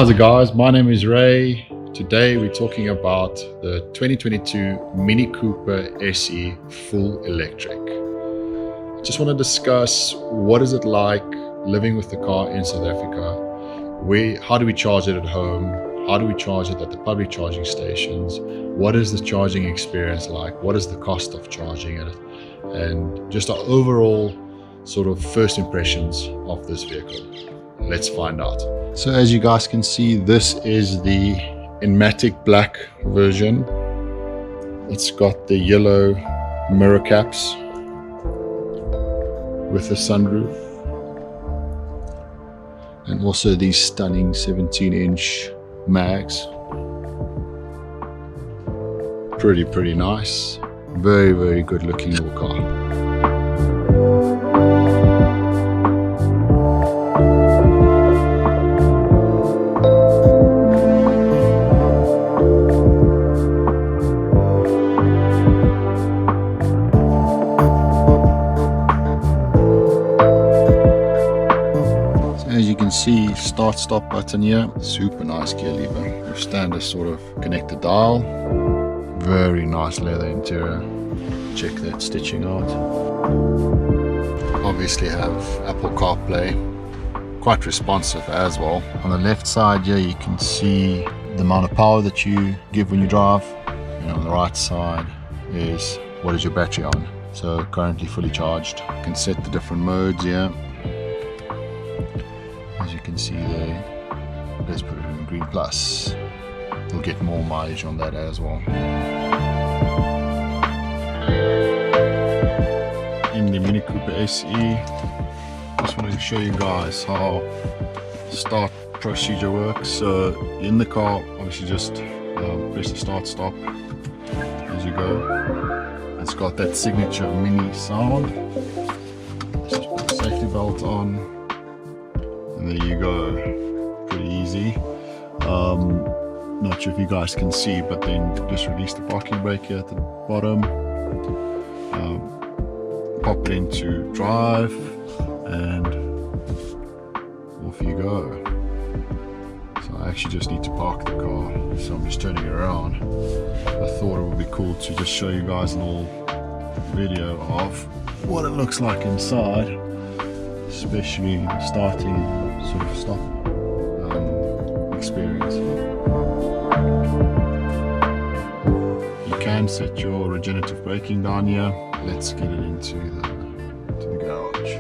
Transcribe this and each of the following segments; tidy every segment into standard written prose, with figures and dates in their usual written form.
How's it guys? My name is Ray. Today we're talking about the 2022 Mini Cooper SE full electric. I just want to discuss what is it like living with the car in South Africa. How do we charge it at home? How do we charge it at the public charging stations? What is the charging experience like? What is the cost of charging it? And just our overall sort of first impressions of this vehicle. Let's find out. So as you guys can see, this is the Enmatic Black version. It's got the yellow mirror caps with the sunroof, and also these stunning 17-inch mags. Pretty nice. Very good looking little car. As you can see, start stop button here, super nice gear lever. Your standard sort of connected dial, very nice leather interior. Check that stitching out. Obviously have Apple CarPlay, quite responsive as well. On the left side here you can see the amount of power that you give when you drive, and on the right side is what is your battery on. So currently fully charged. You can set the different modes here. As you can see there, let's put it in green plus. You'll get more mileage on that as well. In the Mini Cooper SE, just wanted to show you guys how start procedure works. So in the car, obviously just press the start stop as you go. It's got that signature Mini sound. Let's just put the safety belt on. And there you go, pretty easy. Not sure if you guys can see, but then just release the parking brake here at the bottom. Pop it into drive, and off you go. So I actually just need to park the car, so I'm just turning it around. I thought it would be cool to just show you guys a little video of what it looks like inside, especially starting sort of stop experience. You can set your regenerative braking down here. Let's get it into the garage.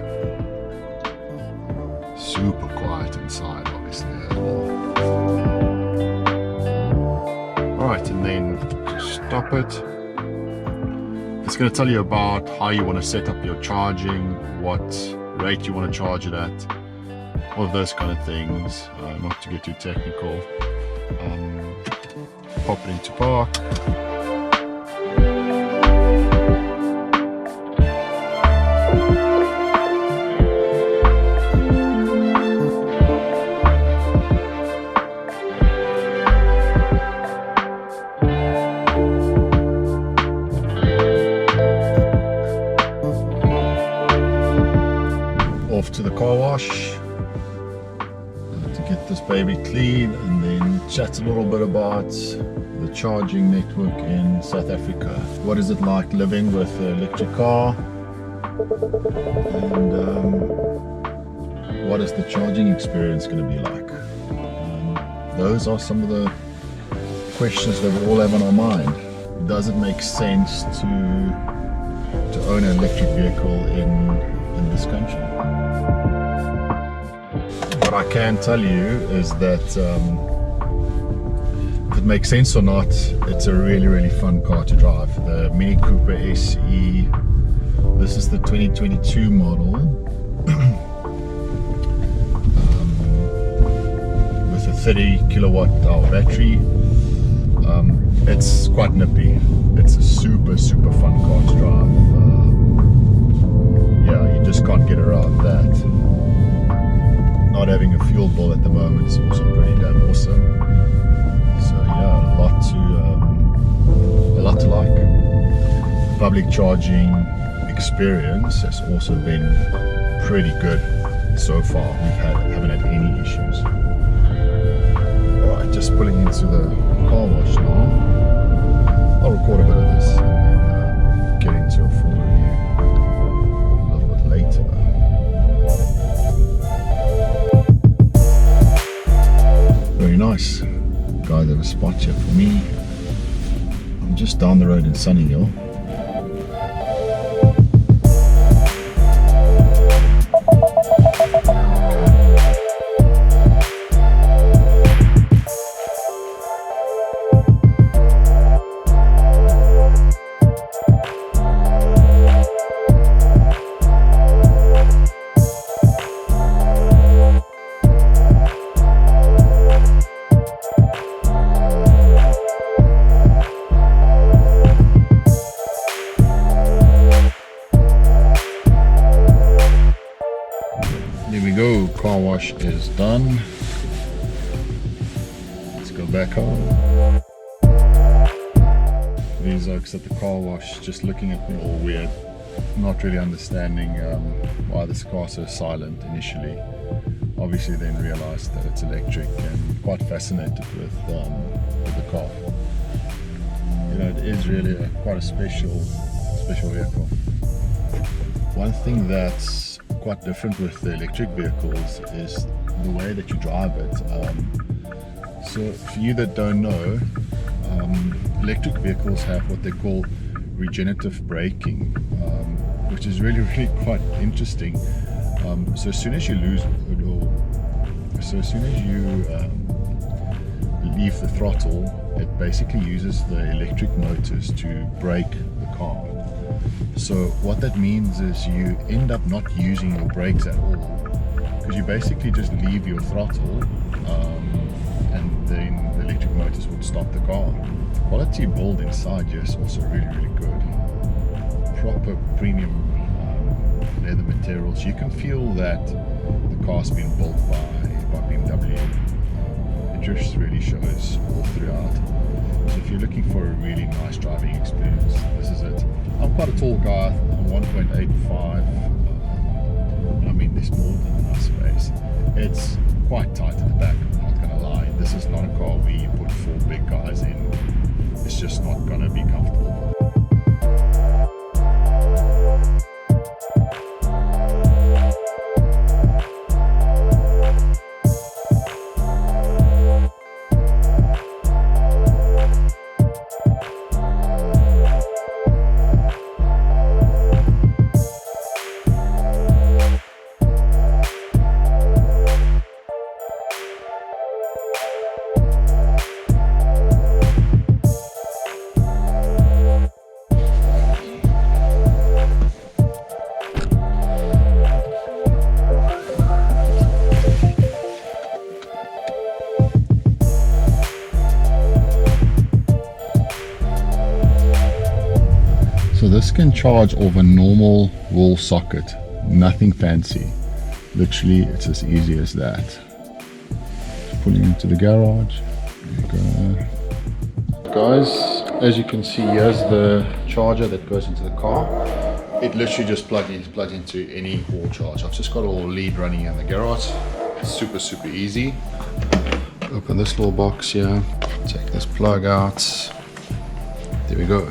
Super quiet inside, obviously. Alright, and then to stop it, it's going to tell you about how you want to set up your charging, what rate you want to charge it at, all of those kind of things. Not to get too technical. Pop it into park. Off to the car wash to get this baby clean, and then chat a little bit about the charging network in South Africa. What is it like living with an electric car, and what is the charging experience going to be like? Those are some of the questions that we all have on our mind. Does it make sense to own an electric vehicle in this country? What I can tell you is that if it makes sense or not, it's a really fun car to drive. The Mini Cooper SE, this is the 2022 model with a 30 kilowatt hour battery. It's quite nippy. It's a super fun car to drive. Yeah, you just can't get around that. Not having a fuel bill at the moment is also pretty damn awesome. So yeah, a lot to like. The public charging experience has also been pretty good so far. We haven't had any issues. just pulling into the car wash now. I'll record a bit of this and then get into a full review a little bit later. Very nice. Guys have a spot here for me. I'm just down the road in Sunnyhill. There we go, car wash is done. Let's go back home. These oaks at the car wash just looking at me all weird, not really understanding why this car's so silent initially. Obviously then realized that it's electric and quite fascinated with the car. You know, it is really quite a special vehicle. One thing that's quite different with the electric vehicles is the way that you drive it. So for you that don't know, electric vehicles have what they call regenerative braking, which is really quite interesting. So as soon as you leave the throttle, it basically uses the electric motors to brake the car. So what that means is you end up not using your brakes at all, because you basically just leave your throttle and then the electric motors would stop the car. Quality build inside here is also really good. Proper premium leather materials. You can feel that the car's been built by BMW. It just really shows all throughout. So if you're looking for a really nice driving experience, this is it. I'm quite a tall guy, I'm 1.85. I mean, there's more than enough space. It's quite tight at the back, I'm not gonna lie. This is not a car where you put 4 big guys in. It's just not gonna be comfortable. So this can charge off a normal wall socket, nothing fancy. Literally, it's as easy as that. Just pulling into the garage. There you go. Guys, as you can see, here's the charger that goes into the car. It literally just plugs into any wall charge. I've just got a little lead running in the garage. It's super easy. Open this little box here. Take this plug out. There we go.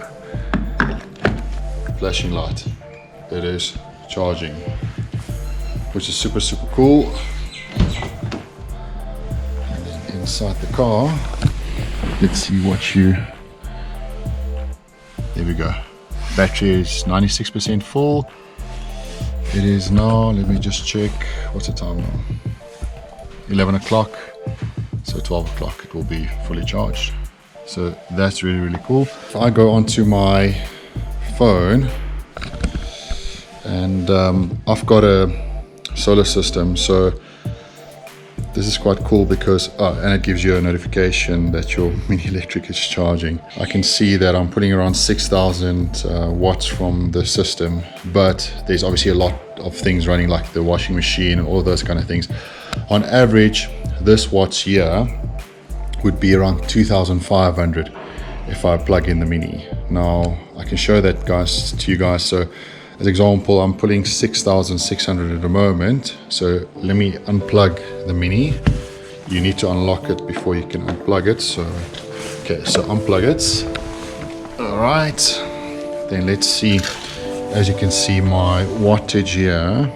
Flashing light. It is charging, which is super cool. And then inside the car, let's see what you. There we go. Battery is 96% full. It is now, let me just check, what's the time now? 11 o'clock. So 12 o'clock it will be fully charged. So that's really cool. If I go onto my phone, and I've got a solar system, so this is quite cool because and it gives you a notification that your mini electric is charging. I can see that I'm putting around 6,000 watts from the system, but there's obviously a lot of things running like the washing machine, all those kind of things. On average, this watts here would be around 2,500 if I plug in the Mini. Now I can show that to you guys. So as example, I'm pulling 6,600 at the moment. So let me unplug the Mini. you need to unlock it before you can unplug it. So okay, so unplug it. All right, then let's see. As you can see, my wattage here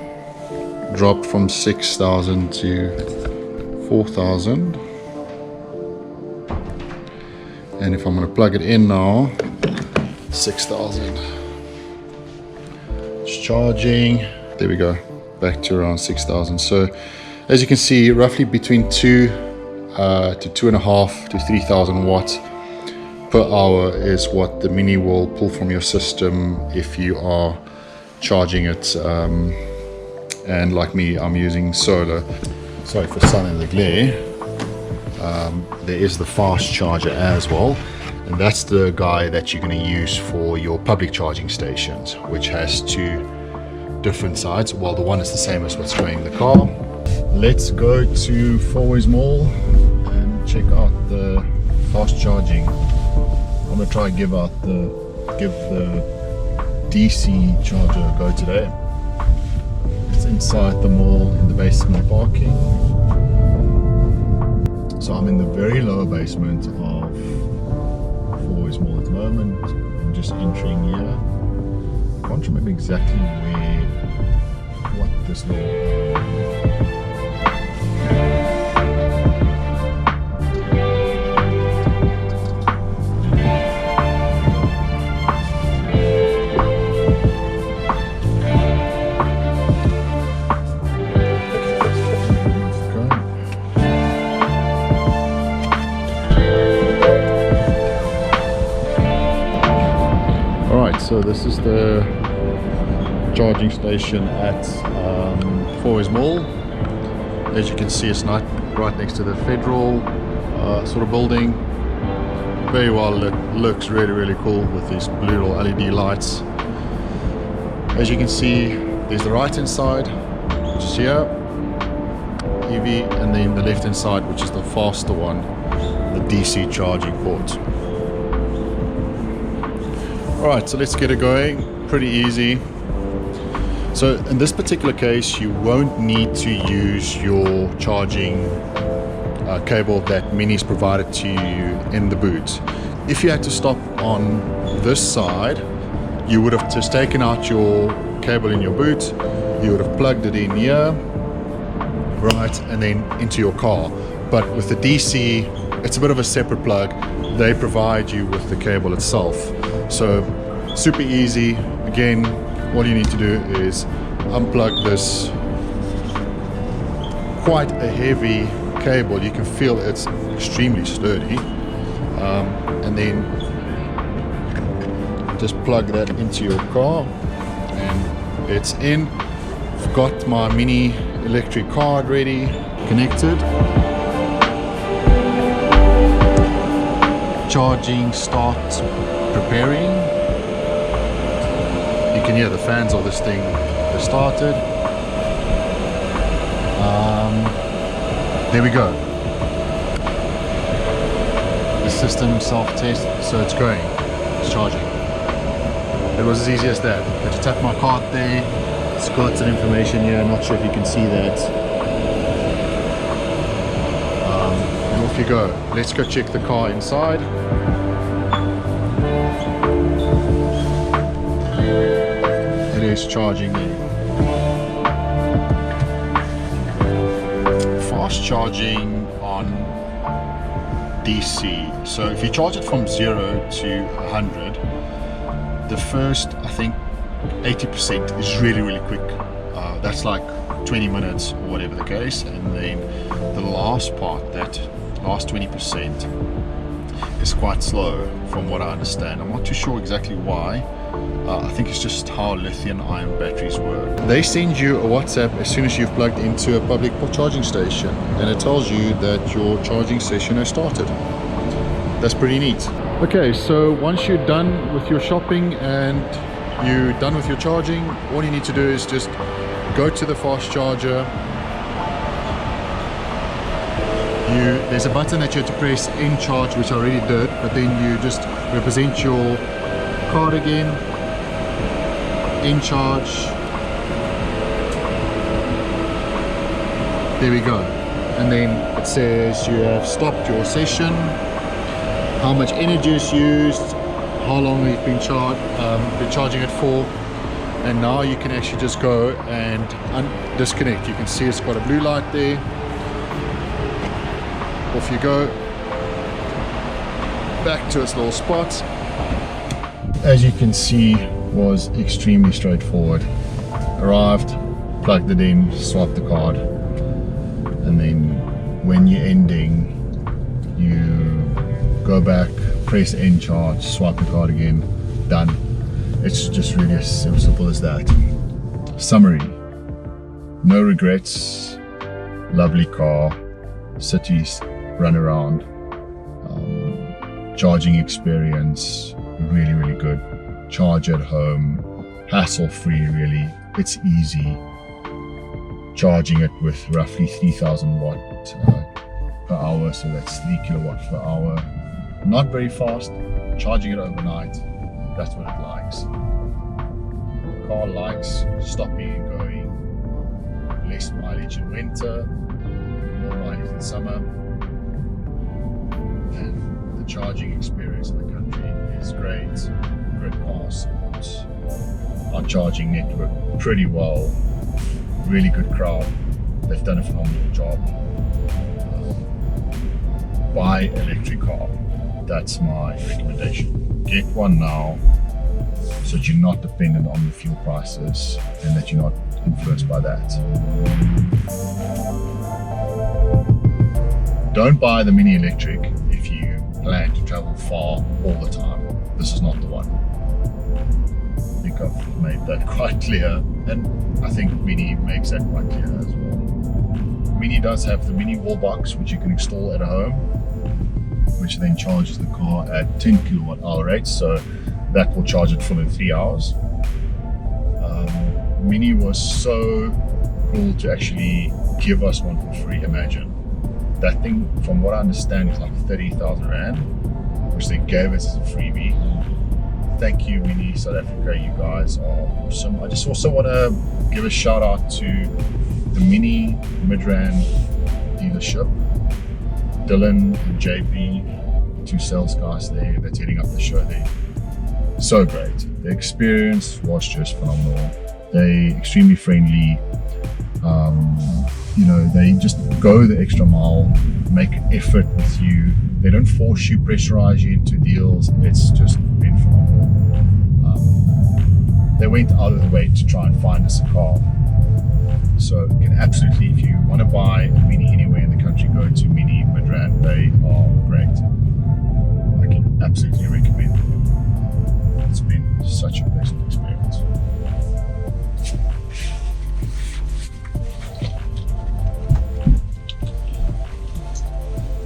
dropped from 6,000 to 4,000. And if I'm going to plug it in now, 6,000. It's charging. There we go, back to around 6,000. So as you can see, roughly between 2 to 2.5 to 3,000 watts per hour is what the Mini will pull from your system if you are charging it. And like me, I'm using solar. Sorry for the sun and the glare. There is the fast charger as well, and that's the guy that you're going to use for your public charging stations, which has 2 different sides. Well, the one is the same as what's going in the car. Let's go to Fourways Mall and check out the fast charging. I'm going to try and give the DC charger a go today. It's inside the mall in the basement parking. So I'm in the very lower basement of Fourways Mall at the moment. I'm just entering here. I can't remember exactly what this little So this is the charging station at Fourways Mall. As you can see, it's not right next to the Federal sort of building. Very well lit, looks really cool with these blue little LED lights. As you can see, there's the right hand side, which is here, EV, and then the left hand side, which is the faster one, the DC charging port. Alright, so let's get it going. Pretty easy. So in this particular case, you won't need to use your charging cable that Mini's provided to you in the boot. If you had to stop on this side, you would have just taken out your cable in your boot, you would have plugged it in here, right, and then into your car. But with the DC, it's a bit of a separate plug. They provide you with the cable itself. So super easy. Again, all you need to do is unplug this quite a heavy cable. You can feel it's extremely sturdy, and then just plug that into your car and it's in. I've got my Mini electric card ready, connected. Charging starts preparing. You can hear the fans of this thing have started. There we go. The system self-test, so it's going, it's charging. It was as easy as that. I had to tap my card there. It's got some information here, I'm not sure if you can see that. And off you go. Let's go check the car inside. It is charging there. Fast charging on DC. So if you charge it from 0 to 100, the first, I think, 80% is really quick. That's like 20 minutes or whatever the case, and then the last part, that last 20%, is quite slow from what I understand. I'm not too sure exactly why. I think it's just how lithium-ion batteries work. They send you a WhatsApp as soon as you've plugged into a public charging station, and it tells you that your charging session has started. That's pretty neat. Okay, so once you're done with your shopping and you're done with your charging, all you need to do is just go to the fast charger. There's a button that you have to press in charge, which I already did, but then you just represent your card again, in charge. There we go. and then it says you have stopped your session, how much energy is used, how long you've been charging it for, and now you can actually just go and disconnect. You can see it's got a blue light there. Off you go, back to its little spot. As you can see, was extremely straightforward. Arrived, plugged it in, swiped the card, and then when you're ending, you go back, press end charge, swipe the card again, done. It's just really as simple as that. Summary: no regrets, lovely car, cities, run around, charging experience, really good. Charge at home, hassle free, really. It's easy. Charging it with roughly 3000 watt per hour, so that's 3 kilowatts per hour. Not very fast. Charging it overnight, that's what it likes. The car likes stopping and going. Less mileage in winter, more mileage in summer. And the charging experience in the country is great. Grid Pass supports our charging network pretty well. Really good crowd. They've done a phenomenal job. Buy electric car. That's my recommendation. Get one now, so that you're not dependent on the fuel prices and that you're not influenced by that. Don't buy the Mini Electric if you plan to travel far all the time. This is not the one. I think I've made that quite clear, and I think Mini makes that quite clear as well. Mini does have the Mini Wallbox, which you can install at home, which then charges the car at 10 kilowatt hour rates, so that will charge it full in 3 hours. Mini was so cool to actually give us one for free. Imagine that thing, from what I understand, is like 30,000 Rand, which they gave us as a freebie. Thank you, Mini South Africa, you guys are awesome. I just also want to give a shout out to the Mini Midrand dealership. Dylan and JP, two sales guys there that's heading up the show there. So great. The experience was just phenomenal. They extremely friendly. They just go the extra mile, make an effort with you. They don't force you, pressurize you into deals. It's just been phenomenal. They went out of the way to try and find us a car. So you can absolutely, if you want to buy a Mini anywhere in the country, go to Mini Midrand. They are great. I can absolutely recommend them. It's been such a pleasant experience.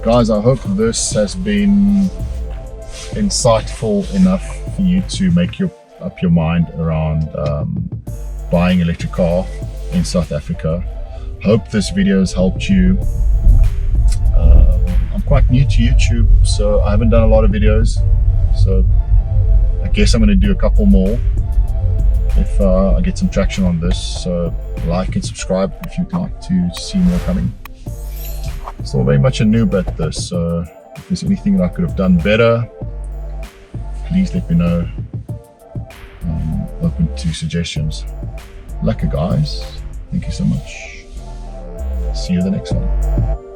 Guys, I hope this has been insightful enough for you to make up your mind around buying an electric car in South Africa. Hope this video has helped you. I'm quite new to YouTube, so I haven't done a lot of videos, so I guess I'm going to do a couple more if I get some traction on this. So like and subscribe if you'd like to see more coming. Still very much a noob at this, so if there's anything that I could have done better, please let me know. Open to suggestions. Lekker guys, thank you so much. See you in the next one.